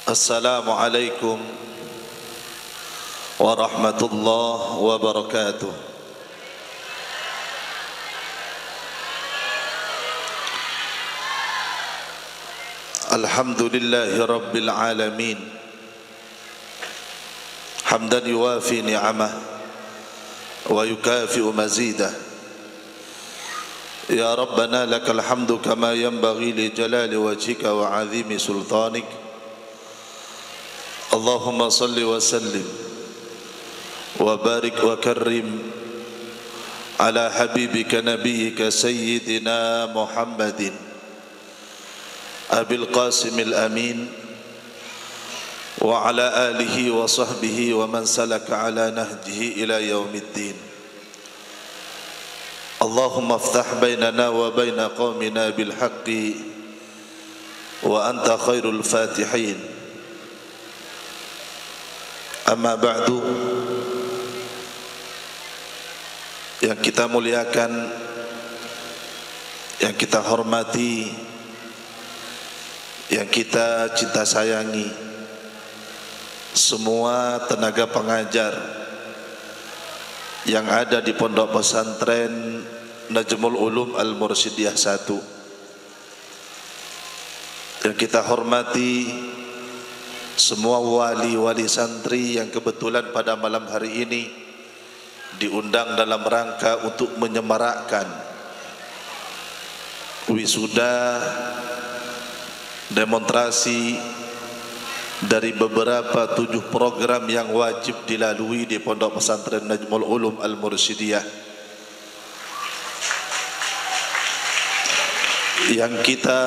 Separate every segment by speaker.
Speaker 1: Assalamualaikum warahmatullahi wabarakatuh. Alhamdulillahi rabbil alamin, hamdan yuwafi ni'amah wa yukafi'u mazidah. Ya Rabbana lakal hamdu kama yanbaghi li jalali wajhika wa 'azimi sultanik. Allahumma salli wa sallim wa barik wa karrim ala habibika nabiyyika sayyidina Muhammadin Abil Qasimil Amin wa ala alihi wa sahbihi wa man salaka ala nahjihi ila yaumiddin. Allahumma aftah bainana wa baina qaumina bil haqqi wa anta khairul fatihin. Amma ba'du, yang kita muliakan, yang kita hormati, yang kita cinta sayangi, semua tenaga pengajar yang ada di Pondok Pesantren Najmul Ulum Al-Mursyidiyah 1, yang kita hormati semua wali-wali santri yang kebetulan pada malam hari ini diundang dalam rangka untuk menyemarakkan wisuda demonstrasi dari beberapa 7 program yang wajib dilalui di Pondok Pesantren Najmul Ulum Al-Mursyidiyah, yang kita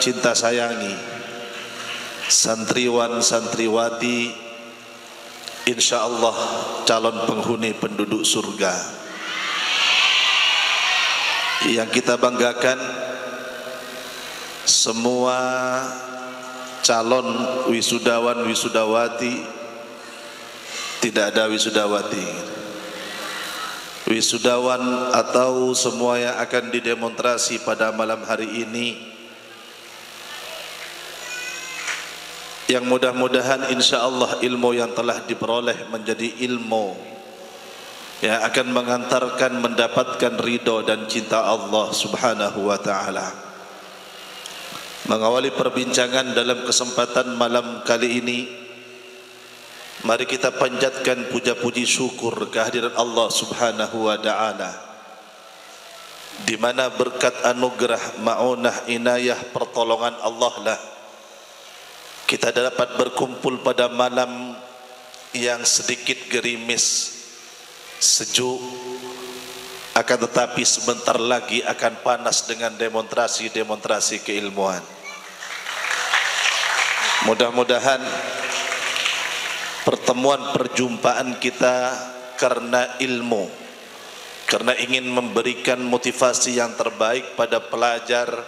Speaker 1: cinta sayangi, santriwan santriwati insyaallah calon penghuni penduduk surga. Yang kita banggakan, semua calon wisudawan wisudawati, tidak ada wisudawati, wisudawan atau semua yang akan didemonstrasi pada malam hari ini, yang mudah-mudahan insyaallah ilmu yang telah diperoleh menjadi ilmu yang akan mengantarkan mendapatkan ridho dan cinta Allah Subhanahu wa ta'ala. Mengawali perbincangan dalam kesempatan malam kali ini, mari kita panjatkan puja-puji syukur kehadiran Allah Subhanahu wa ta'ala, di mana berkat anugerah, ma'unah, inayah, pertolongan Allah lah kita dapat berkumpul pada malam yang sedikit gerimis, sejuk, akan tetapi sebentar lagi akan panas dengan demonstrasi-demonstrasi keilmuan. Mudah-mudahan pertemuan perjumpaan kita karena ilmu, karena ingin memberikan motivasi yang terbaik pada pelajar,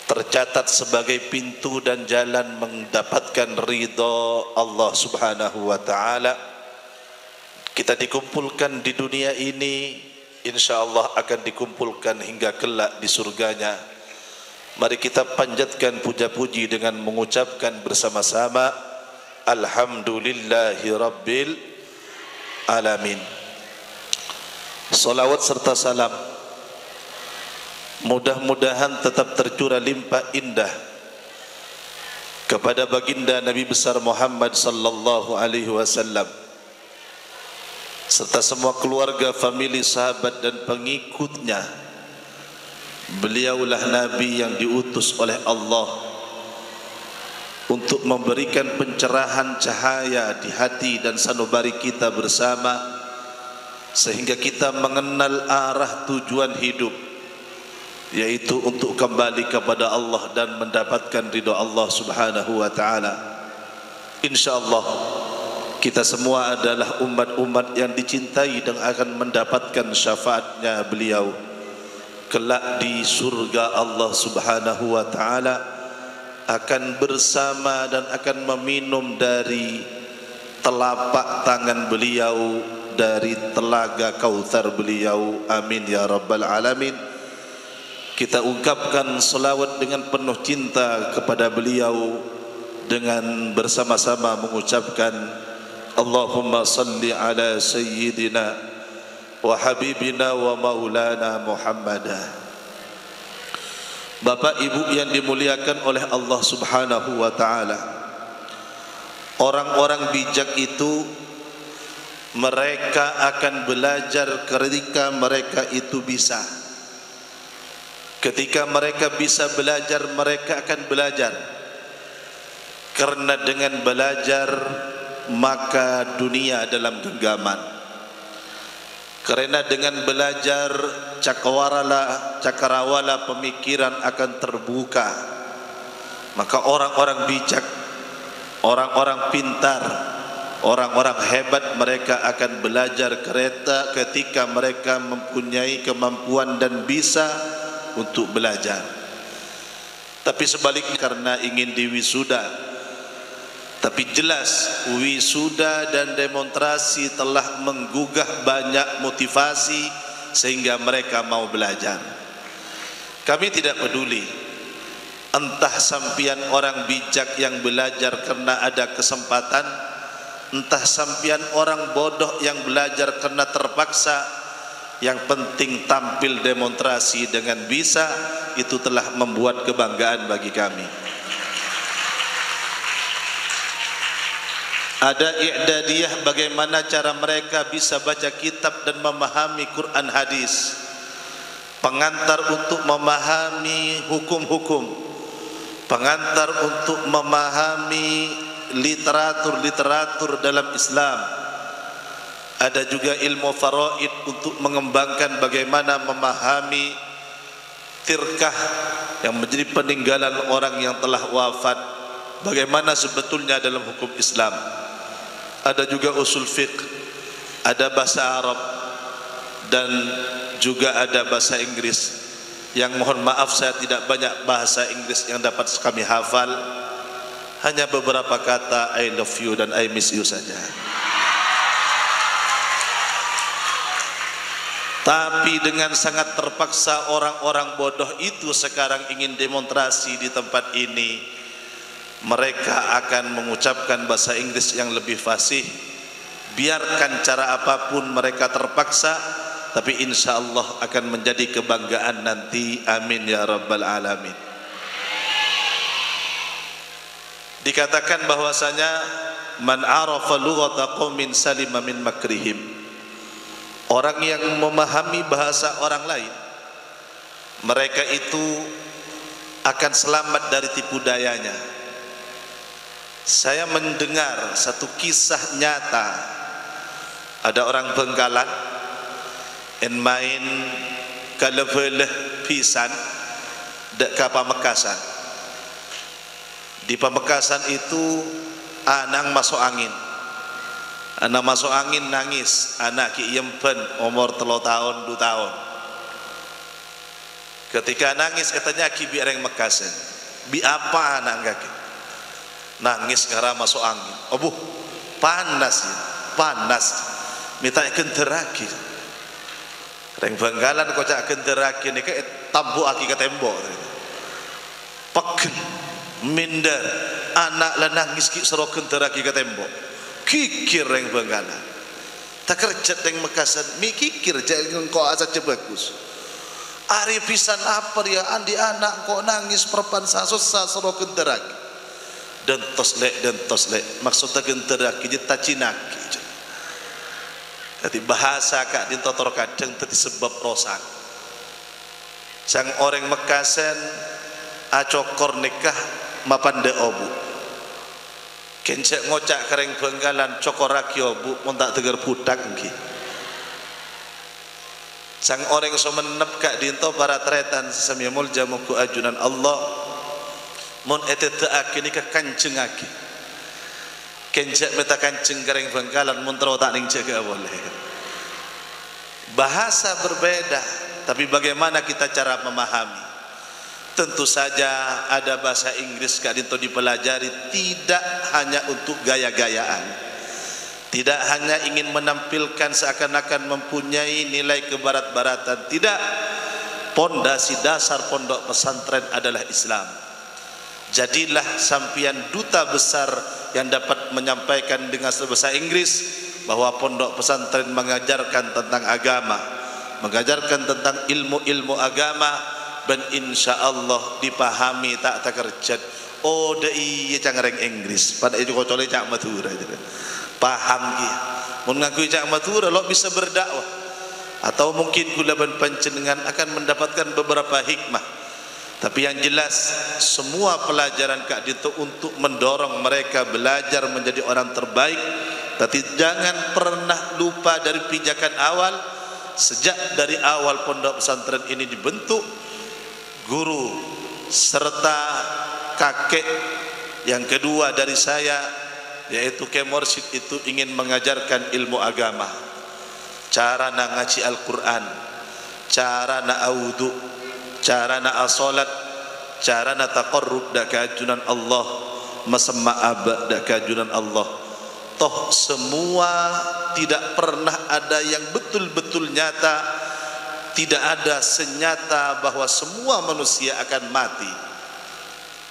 Speaker 1: tercatat sebagai pintu dan jalan mendapatkan ridha Allah Subhanahu wa ta'ala. Kita dikumpulkan di dunia ini, insyaallah akan dikumpulkan hingga kelak di surganya. Mari kita panjatkan puja-puji dengan mengucapkan bersama-sama Alhamdulillahi Rabbil Alamin. Salawat serta salam mudah-mudahan tetap tercurah limpah indah kepada baginda Nabi besar Muhammad sallallahu alaihi wasallam serta semua keluarga, famili, sahabat dan pengikutnya. Beliaulah Nabi yang diutus oleh Allah untuk memberikan pencerahan cahaya di hati dan sanubari kita bersama, sehingga kita mengenal arah tujuan hidup, yaitu untuk kembali kepada Allah dan mendapatkan ridha Allah Subhanahu wa ta'ala. Insyaallah kita semua adalah umat-umat yang dicintai dan akan mendapatkan syafaatnya beliau kelak di surga Allah Subhanahu wa ta'ala, akan bersama dan akan meminum dari telapak tangan beliau, dari telaga kautsar beliau. Amin ya rabbal alamin. Kita ungkapkan selawat dengan penuh cinta kepada beliau dengan bersama-sama mengucapkan Allahumma salli ala sayyidina wa habibina wa maulana Muhammadah. Bapak Ibu yang dimuliakan oleh Allah Subhanahu wa taala, orang-orang bijak itu mereka akan belajar ketika mereka itu bisa. Ketika mereka bisa belajar, mereka akan belajar. Karena dengan belajar maka dunia dalam genggaman. Karena dengan belajar cakrawala pemikiran akan terbuka. Maka orang-orang bijak, orang-orang pintar, orang-orang hebat mereka akan belajar ketika mereka mempunyai kemampuan dan bisa untuk belajar. Tapi sebaliknya karena ingin diwisuda. Tapi jelas wisuda dan demonstrasi telah menggugah banyak motivasi sehingga mereka mau belajar. Kami tidak peduli entah sampian orang bijak yang belajar karena ada kesempatan, entah sampian orang bodoh yang belajar karena terpaksa. Yang penting tampil demonstrasi dengan bisa, itu telah membuat kebanggaan bagi kami. Ada i'dadiyah bagaimana cara mereka bisa baca kitab dan memahami Quran hadis. Pengantar untuk memahami hukum-hukum. Pengantar untuk memahami literatur dalam Islam. Ada juga ilmu faraid untuk mengembangkan bagaimana memahami tirkah yang menjadi peninggalan orang yang telah wafat. Bagaimana sebetulnya dalam hukum Islam. Ada juga usul fiqh, ada bahasa Arab, dan juga ada bahasa Inggris. Yang mohon maaf saya tidak banyak bahasa Inggris yang dapat kami hafal. Hanya beberapa kata I love you dan I miss you saja. Tapi dengan sangat terpaksa orang-orang bodoh itu sekarang ingin demonstrasi di tempat ini. Mereka akan mengucapkan bahasa Inggris yang lebih fasih. Biarkan cara apapun mereka terpaksa, tapi insya Allah akan menjadi kebanggaan nanti. Amin ya rabbal alamin. Dikatakan bahwasanya man arafa lughata qaumin salima min makrihim. Orang yang memahami bahasa orang lain, mereka itu akan selamat dari tipu dayanya. Saya mendengar satu kisah nyata. Ada orang Bengkalan yang main kalebeleh pisan dek ke Pamekasan. Di Pamekasan itu anak masuk angin. Anak masuk angin nangis. Anak ki yempen umur 3 tahun 2 tahun. Ketika nangis katanya ki biareng Mekasan. Bi apa anak kaki? Nangis karena masuk angin. Oh panas ya, panas. Minta kenteraki. Reng Bengkalan kocak kenteraki ni kayak tambu aki ke tembok. Peken, minder, anak lah nangis ki sero kenteraki ke tembok. Kikir Reng Bengkalan. Tak kerja Reng Mekasan, mi kikir jangan kau asal bagus. Ari pisan apa dia andi anak kau nangis perpan susah sero kenteraki. Dan toslek maksudnya genteraki jeta cinaki. Jadi bahasa kak di totor kadang tadi sebab rosak. Sang orang Mekasen acokor nikah mapande obu. Kencek ngocak kereng Bengkalan cokoraki obu montak tegar pudak ngi. Sang orang somenep kak dinto para tretan sesamyamul jamuku ajunan Allah. Mon etete akini ke kancing aki. Kencek meta kancing kereng Bengkalan mon terotak ning jaga boleh. Bahasa berbeda, tapi bagaimana kita cara memahami? Tentu saja ada bahasa Inggris kak dinto dipelajari tidak hanya untuk gaya-gayaan. Tidak hanya ingin menampilkan seakan-akan mempunyai nilai kebarat-baratan. Tidak. Pondasi dasar pondok pesantren adalah Islam. Jadilah sampian duta besar yang dapat menyampaikan dengan bahasa Inggris bahwa pondok pesantren mengajarkan tentang agama, mengajarkan tentang ilmu-ilmu agama, dan insya Allah dipahami tak terkerjat. Oh dai cangareng Inggris pada itu kocole cak Madura paham dia mengaku cak Madura lo bisa berdakwah, atau mungkin kulaban panjenengan akan mendapatkan beberapa hikmah. Tapi yang jelas semua pelajaran Kak Dito untuk mendorong mereka belajar menjadi orang terbaik. Tapi jangan pernah lupa dari pijakan awal. Sejak dari awal pondok pesantren ini dibentuk, guru serta kakek yang kedua dari saya, yaitu Kiai Mursyid, itu ingin mengajarkan ilmu agama, cara nak ngaji Al-Quran, cara nak awudu, cara nak asolat, cara nak taqarrub dak keajunan Allah, masema'ab dak keajunan Allah. Toh semua tidak pernah ada yang betul-betul nyata, tidak ada senyata bahwa semua manusia akan mati.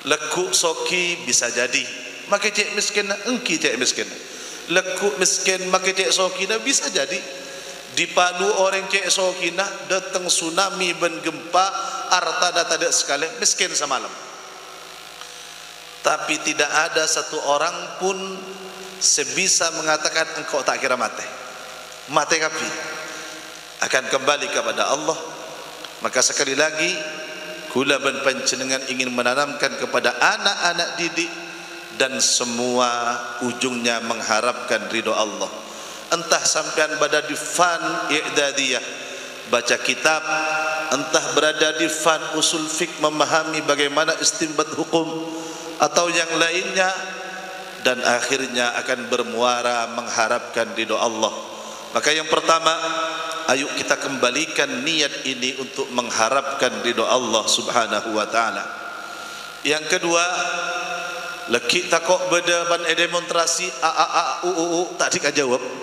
Speaker 1: Lekuk soki bisa jadi, maka cek miskin engki cek miskin. Lekuk miskin maka cek soki bisa jadi. Dipadu orang cek sokina datang tsunami ben gempa harta data ada sekali miskin semalam. Tapi tidak ada satu orang pun sebisa mengatakan engkau tak kira mati. Mati kapi akan kembali kepada Allah. Maka sekali lagi kula ben panjenengan ingin menanamkan kepada anak-anak didik dan semua ujungnya mengharapkan ridho Allah. Entah sampean berada di fan i'dadiyah baca kitab, entah berada di fan usul fiqh memahami bagaimana istinbat hukum atau yang lainnya, dan akhirnya akan bermuara mengharapkan ridho Allah. Maka yang pertama, ayo kita kembalikan niat ini untuk mengharapkan ridho Allah Subhanahu wa taala. Yang kedua, leki takok beda ban demonstrasi tak dikajawab.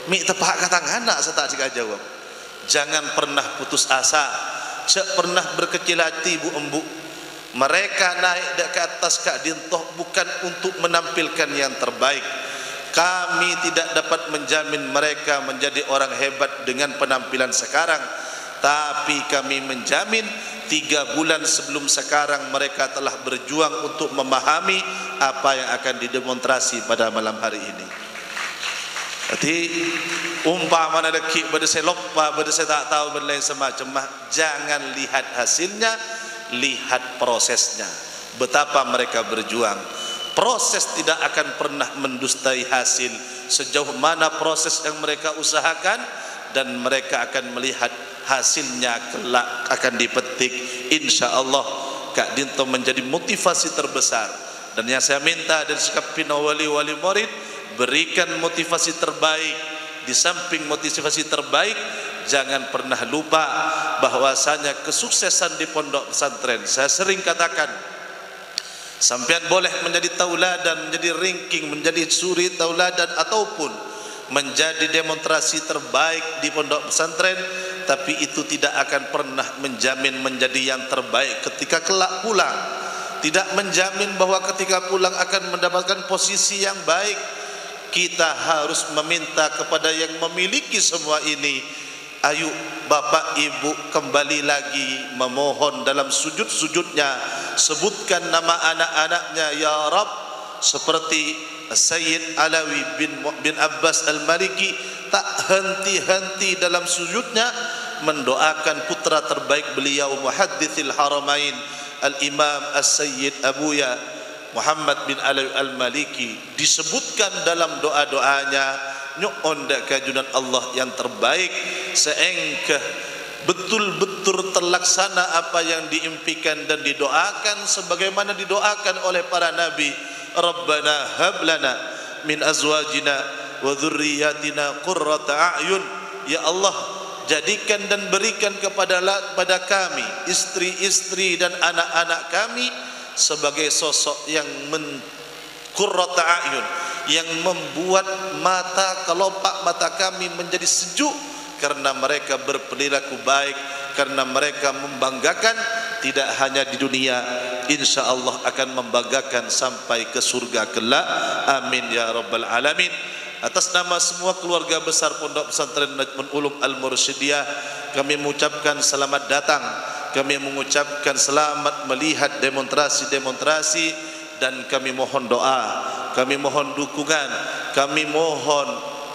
Speaker 1: Mi tepak kata anak saya tak dikajawab. Jangan pernah putus asa, cak pernah berkecil hati bu embu. Mereka naik ke atas Kak Dintoh bukan untuk menampilkan yang terbaik. Kami tidak dapat menjamin mereka menjadi orang hebat dengan penampilan sekarang, tapi kami menjamin 3 bulan sebelum sekarang mereka telah berjuang untuk memahami apa yang akan didemonstrasi pada malam hari ini. Jadi umpama ada ki pada saya lupa, pada saya tak tahu dan lain semacam, jangan lihat hasilnya, lihat prosesnya. Betapa mereka berjuang. Proses tidak akan pernah mendustai hasil. Sejauh mana proses yang mereka usahakan, dan mereka akan melihat hasilnya kelak akan dipetik. Insya Allah Kak Dinto menjadi motivasi terbesar. Dan yang saya minta dari sikap pina wali-wali murid, berikan motivasi terbaik. Di samping motivasi terbaik, jangan pernah lupa bahwasanya kesuksesan di pondok pesantren, saya sering katakan, sampean boleh menjadi tauladan, menjadi ranking, menjadi suri tauladan, ataupun menjadi demonstrasi terbaik di pondok pesantren, tapi itu tidak akan pernah menjamin menjadi yang terbaik ketika kelak pulang. Tidak menjamin bahwa ketika pulang akan mendapatkan posisi yang baik. Kita harus meminta kepada yang memiliki semua ini. Ayo bapak ibu kembali lagi memohon dalam sujud-sujudnya, sebutkan nama anak-anaknya ya Rabb, seperti Sayyid Alawi bin Abbas Al-Maliki tak henti-henti dalam sujudnya mendoakan putra terbaik beliau, Muhaddithil Haramain Al-Imam As-Sayyid Abuya Muhammad bin Alawi Al-Maliki. Disebutkan dalam doa-doanya, nyu'on dak kajunan Allah yang terbaik, seengkeh betul-betul terlaksana apa yang diimpikan dan didoakan sebagaimana didoakan oleh para nabi. Rabbana hablana min azwajina wa dzurriyyatina qurrata a'yun. Ya Allah, jadikan dan berikan kepada kami, istri-istri dan anak-anak kami, sebagai sosok yang qurrata a'yun, yang membuat mata, kelopak mata kami menjadi sejuk karena mereka berperilaku baik, karena mereka membanggakan tidak hanya di dunia insya Allah akan membanggakan sampai ke surga kelak. Amin ya rabbal alamin. Atas nama semua keluarga besar Pondok Pesantren Najmul Ulum Al-Mursyidiyah, kami mengucapkan selamat datang. Kami mengucapkan selamat melihat demonstrasi-demonstrasi, dan kami mohon doa, kami mohon dukungan, kami mohon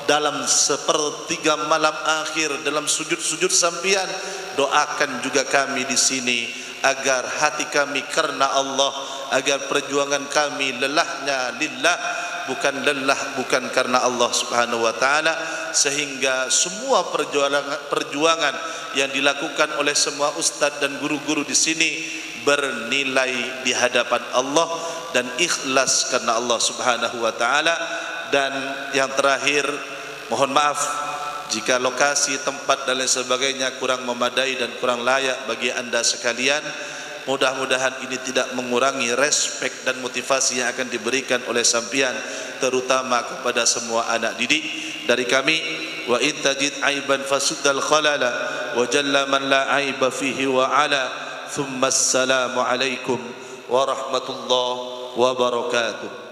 Speaker 1: dalam sepertiga malam akhir dalam sujud-sujud sampian, doakan juga kami di sini agar hati kami karena Allah, agar perjuangan kami lelahnya lillah, bukan karena Allah Subhanahu wa taala, sehingga semua perjuangan yang dilakukan oleh semua ustadz dan guru-guru di sini bernilai di hadapan Allah dan ikhlas karena Allah Subhanahu wa taala. Dan yang terakhir, mohon maaf jika lokasi, tempat dan lain sebagainya kurang memadai dan kurang layak bagi anda sekalian. Mudah-mudahan ini tidak mengurangi respek dan motivasi yang akan diberikan oleh sampian, terutama kepada semua anak didik dari kami. Wa in tajid aiban fasuddal khalala wa jalla man la aiba fihi wa ala. Thumma assalamu alaikum warahmatullahi wabarakatuh.